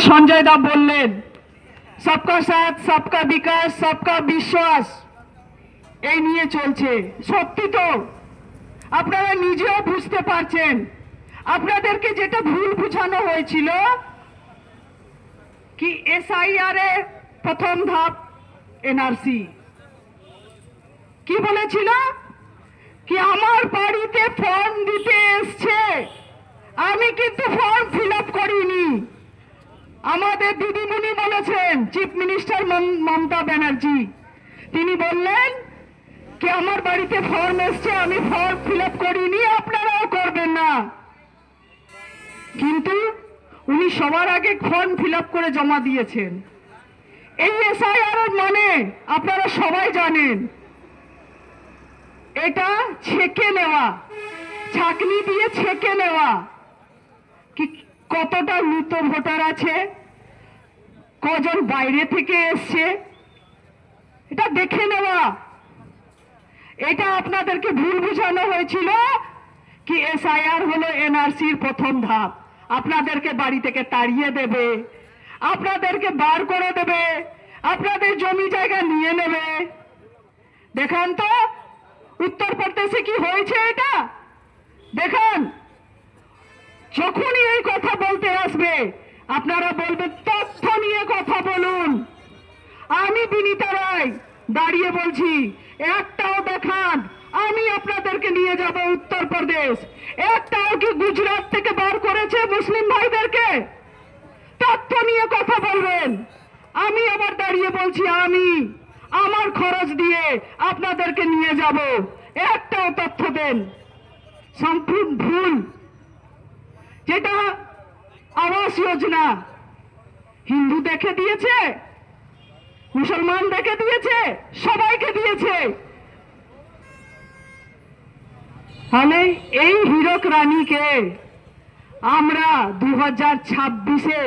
সঞ্জয় দা বললেন সবকা সাথ সবকা বিকাশ সবকা বিশ্বাস এই নিয়ে চলছে। সত্যি তো, আপনারা নিজেও বুঝতে পারছেন আপনাদেরকে যেটা ভুল বুঝানো হয়েছিল কি এসআইআর এর প্রথম ধাপ এনআরসি, কি বলেছিল কি আমার বাড়িতে ফর্ম দিতে এসছে, আমি কিন্তু ফর্ম ফিল আপ করিনি। আমাদের দিদিমণি বলেছেন, চিফ মিনিস্টার মমতা ব্যানার্জি, তিনি বললেন কি আমার বাড়িতে ফর্ম এসছে, আমি ফর্ম ফিল আপ করিনি, আপনারাও করবেন না। কিন্তু উনি সবার আগে ফর্ম ফিল আপ করে জমা দিয়েছেন। এই এসআইআর এর মানে আপনারা সবাই জানেন, এটা ছেকে নেওয়া, ছাকনি দিয়ে ছেকে নেওয়া কি কতটা মৃত ভোটার আছে, কজন বাইরে থেকে এসছে, এটা দেখে নেওয়া। এটা আপনাদেরকে ভুল বোঝানো হয়েছিল কি এসআইআর হলো এনআরসির প্রথম ধাপ, আপনাদেরকে বাড়ি থেকে তাড়িয়ে দেবে, আপনাদেরকে বার করে দেবে, আপনাদের জমি জায়গা নিয়ে নেবে। দেখান তো উত্তরপ্রদেশে কি হয়েছে, এটা দেখান। যখনই এই কথা বলতে আসবে আপনারা বলবেন তথ্য নিয়ে কথা বলুন। আমি বিনীতা রায় দাঁড়িয়ে বলছি, একটাও দেখান আমি আপনাদেরকে নিয়ে যাব উত্তরপ্রদেশ। একটাও কি গুজরাট থেকে বার করেছে মুসলিম ভাইদেরকে? তথ্য নিয়ে কথা বলবেন। আমি আবার দাঁড়িয়ে বলছি, আমি আমার খরচ দিয়ে আপনাদেরকে নিয়ে যাব, একটাও তথ্য দেন। সম্পূর্ণ ভুল। যেটা আবাস যোজনা হিন্দু দেখে দিয়েছে, মুসলমান দেখে দিয়েছে, সবাইকে দিয়েছে। তাহলে এই হীরক রানীকে আমরা 2026-এ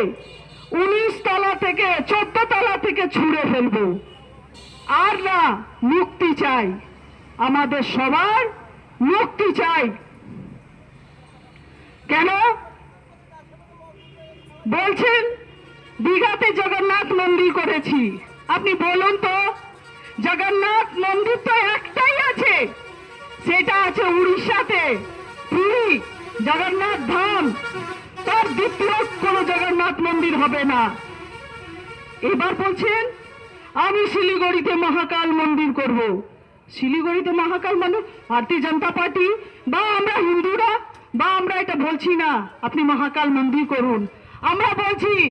19 তলা থেকে 14 তলা থেকে ছুঁড়ে ফেলবো। আর না, মুক্তি চাই, আমাদের সবার মুক্তি চাই। কেন বলছেন দীঘাতে জগন্নাথ মন্দির করেছি? আপনি বলুন তো, জগন্নাথ মন্দির তো একটাই আছে, সেটা আছে উড়িষ্যাতে, পুরী জগন্নাথ ধাম। তার দ্বিতীয় কোনো জগন্নাথ মন্দির হবে না। এবার বলছেন আমি শিলিগুড়িতে মহাকাল মন্দির করব। শিলিগুড়িতে মহাকাল মানে ভারতীয় জনতা পার্টি বা আমরা হিন্দুরা বা আমরা এটা বলছি না আপনি মহাকাল মন্দির করুন। আমরা বলছি